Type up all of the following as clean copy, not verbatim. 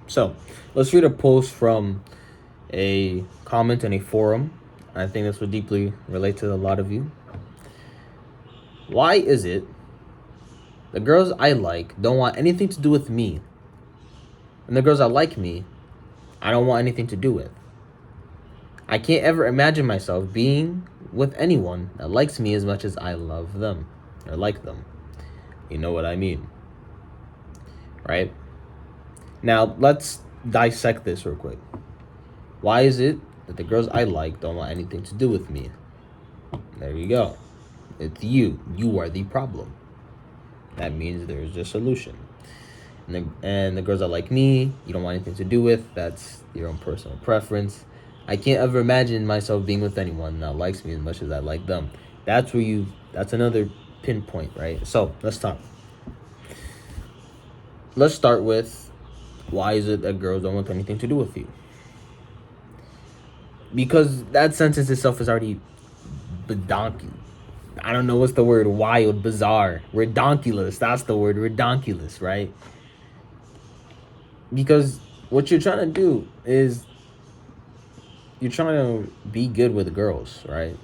So let's read a post from a comment in a forum. I think this would deeply relate to a lot of you. Why is it the girls I like don't want anything to do with me, and the girls that like me, I don't want anything to do with? I can't ever imagine myself being with anyone that likes me as much as I love them or like them. You know what I mean, right? Now, let's dissect this real quick. Why is it that the girls I like don't want anything to do with me? There you go. It's you. You are the problem. That means there's a solution. And the girls that like me, you don't want anything to do with. That's your own personal preference. I can't ever imagine myself being with anyone that likes me as much as I like them. That's another pinpoint, right? So let's talk. Let's start with, why is it that girls don't want anything to do with you? Because that sentence itself is already bedonky. I don't know what's the word, wild, bizarre, redonkulous. That's the word, redonkulous, right? Because what you're trying to do is you're trying to be good with girls, right?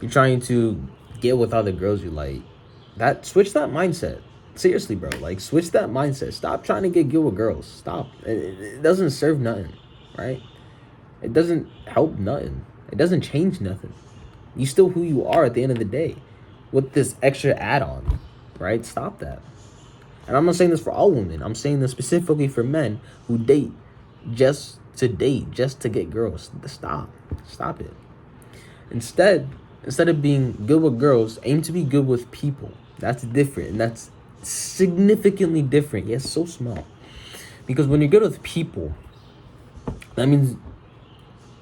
You're trying to get with other girls you like. Switch that mindset. Seriously, bro. Like, switch that mindset. Stop trying to get good with girls. Stop. It doesn't serve nothing, right? It doesn't help nothing. It doesn't change nothing. You still who you are at the end of the day with this extra add-on, right? Stop that. And I'm not saying this for all women. I'm saying this specifically for men who date just to get girls. Stop it. Instead of being good with girls, aim to be good with people. That's different, and that's significantly different. Yes, so small. Because when you're good with people, that means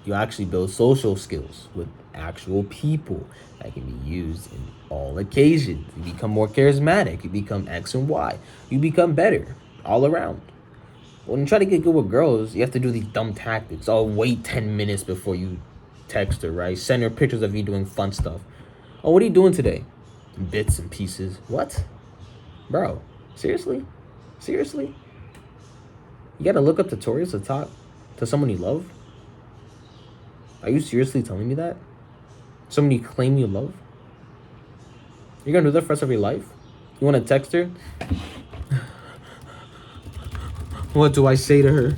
you actually build social skills with actual people that can be used in all occasions. You become more charismatic. You become X and Y. You become better all around. When you try to get good with girls, you have to do these dumb tactics. Oh, wait 10 minutes before you text her, right? Send her pictures of you doing fun stuff. Oh, what are you doing today? Bits and pieces. What? Bro, seriously? You gotta look up tutorials to talk to someone you love? Are you seriously telling me that? Someone you claim you love? You're gonna do that for the rest of your life? You wanna text her? What do I say to her?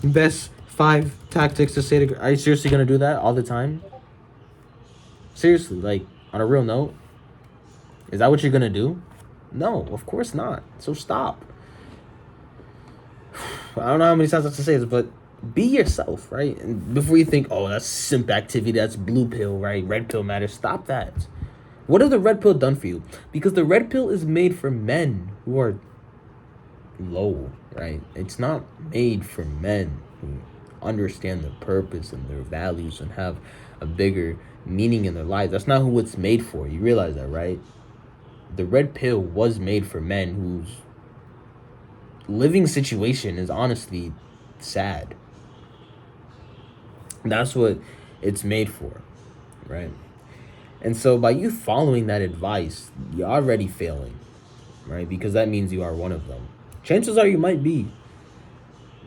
Best 5 tactics to say to her. Are you seriously gonna do that all the time? Seriously, like, on a real note? Is that what you're gonna do? No, of course not. So stop. I don't know how many times I have to say this, but be yourself, right? And before you think, oh, that's simp activity, that's blue pill, right? Red pill matters. Stop that. What has the red pill done for you? Because the red pill is made for men who are low, right? It's not made for men who understand their purpose and their values and have a bigger meaning in their lives. That's not who it's made for. You realize that, right? The red pill was made for men whose living situation is honestly sad. That's what it's made for, right? And so by you following that advice, you're already failing, right? Because that means you are one of them. Chances are you might be.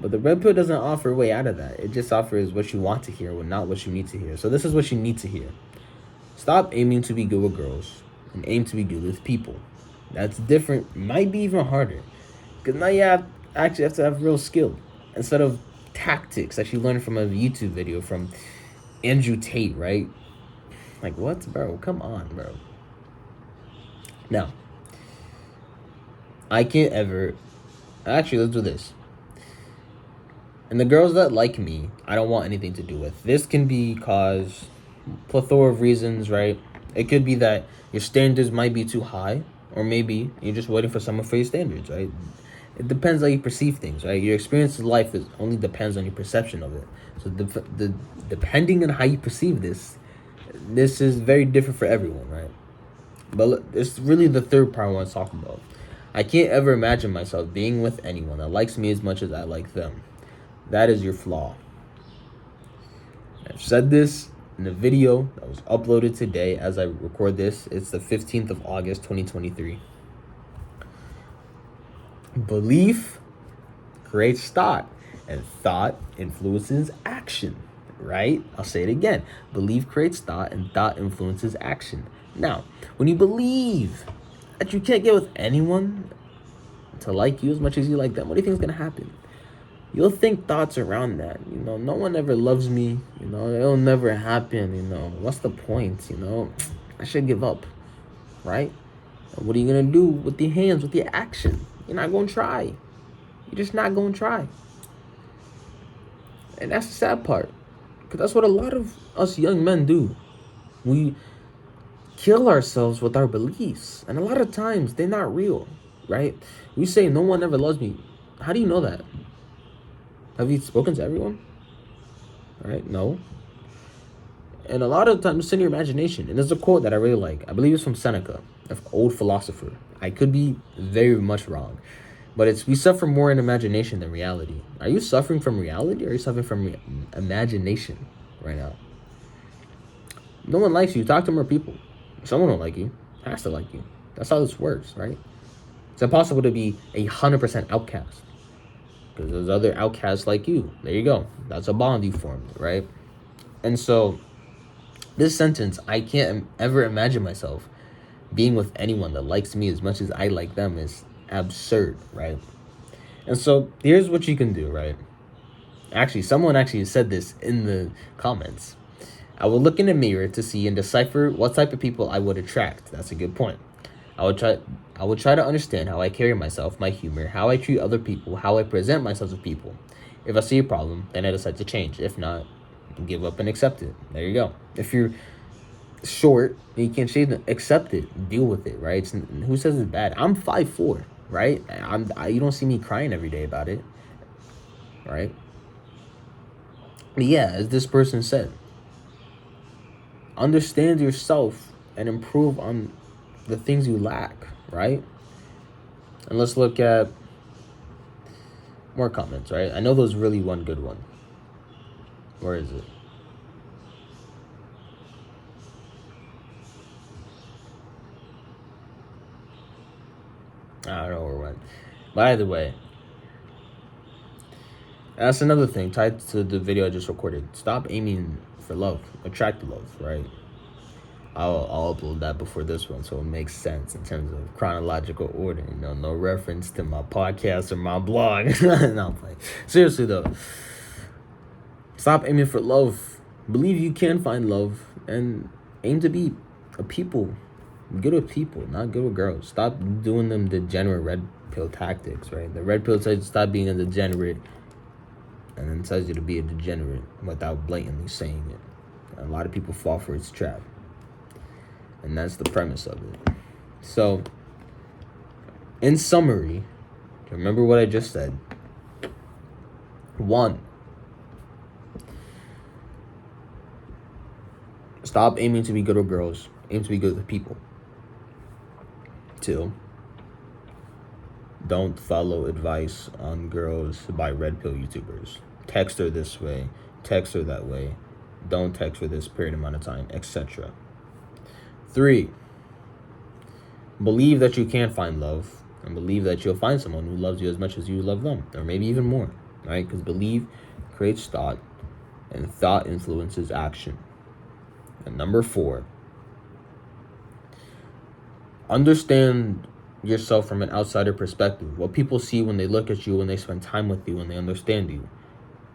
But the red pill doesn't offer a way out of that. It just offers what you want to hear, not what you need to hear. So this is what you need to hear. Stop aiming to be good with girls and aim to be good with people. That's different. Might be even harder. Because now you actually have to have real skill. Instead of tactics that you learned from a YouTube video from Andrew Tate, right? Like, what, bro? Come on, bro. Now, I can't ever... Actually, let's do this. And the girls that like me, I don't want anything to do with. This can be cause plethora of reasons, right? It could be that your standards might be too high, or maybe you're just waiting for someone for your standards, right? It depends how you perceive things, right? Your experience of life only depends on your perception of it. So depending on how you perceive this is very different for everyone, right? But it's really the third part I want to talk about. I can't ever imagine myself being with anyone that likes me as much as I like them. That is your flaw. I've said this in a video that was uploaded today as I record this. It's the 15th of August, 2023. Belief creates thought, and thought influences action, right? I'll say it again. Belief creates thought, and thought influences action. Now, when you believe that you can't get with anyone to like you as much as you like them, what do you think is going to happen? You'll think thoughts around that. No one ever loves me. It'll never happen. What's the point? I should give up, right? And what are you going to do with your hands, with your action? You're not going to try. You're just not going to try. And that's the sad part, because that's what a lot of us young men do. We kill ourselves with our beliefs, and a lot of times they're not real, right? We say no one ever loves me. How do you know that? Have you spoken to everyone? Right? No. And a lot of times it's in your imagination. And there's a quote that I really like. I believe it's from Seneca, an old philosopher. I could be very much wrong. But it's, we suffer more in imagination than reality. Are you suffering from reality, or are you suffering from imagination right now? No one likes you. Talk to more people. Someone will like you. Has to like you. That's how this works, right? It's impossible to be 100% outcast, because there's other outcasts like you. There you go. That's a bond you formed, right? And so this sentence, I can't ever imagine myself being with anyone that likes me as much as I like them, is absurd, right? And so here's what you can do, right? Actually, someone actually said this in the comments. I will look in the mirror to see and decipher what type of people I would attract. That's a good point. I would try to understand how I carry myself, my humor, how I treat other people, how I present myself to people. If I see a problem, then I decide to change. If not, give up and accept it. There you go. If you're short and you can't shave them, accept it. Deal with it, right? Who says it's bad? I'm 5'4", right? You don't see me crying every day about it, right? But yeah, as this person said, understand yourself and improve on the things you lack, right? And let's look at more comments, right? I know there's really one good one. Where is it? I don't know where it went. But either way, that's another thing tied to the video I just recorded. Stop aiming for love. Attract love, right? I'll upload that before this one, so it makes sense in terms of chronological order. No reference to my podcast or my blog. No, I'm playing. Seriously though, stop aiming for love. Believe you can find love, and aim to be a people. Good with people, not good with girls. Stop doing them degenerate red pill tactics, right? The red pill says you stop being a degenerate, and then tells you to be a degenerate without blatantly saying it. And a lot of people fall for its trap. And that's the premise of it. So, in summary, remember what I just said. 1, stop aiming to be good with girls. Aim to be good with people. 2, don't follow advice on girls by red pill YouTubers. Text her this way, text her that way. Don't text for this period amount of time, etc. 3, believe that you can find love, and believe that you'll find someone who loves you as much as you love them, or maybe even more, right? Because believe creates thought, and thought influences action. And number 4, understand yourself from an outsider perspective. What people see when they look at you, when they spend time with you, when they understand you.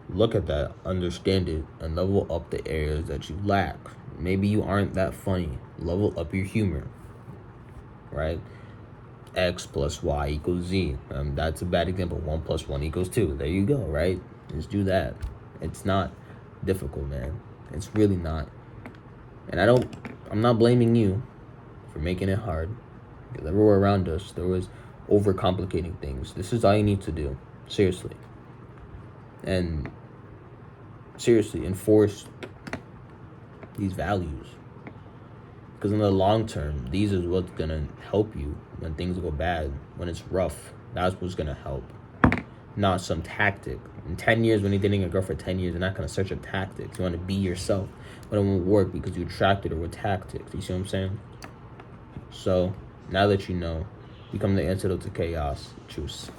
Look at that, understand it, and level up the areas that you lack. Maybe you aren't that funny. Level up your humor, right? X plus Y equals Z. That's a bad example. 1 plus 1 equals 2. There you go, right? Just do that. It's not difficult, man. It's really not. And I'm not blaming you for making it hard, because everywhere around us there was overcomplicating things. This is all you need to do, seriously. And seriously, enforce these values, because in the long term, these is what's gonna help you when things go bad, when it's rough. That's what's gonna help, not some tactic. In 10 years, when you're dating a girl for 10 years, you're not gonna search up tactics. You want to be yourself, but it won't work because you attracted her with tactics. You see what I'm saying? So now that you know, become the antidote to chaos. Choose.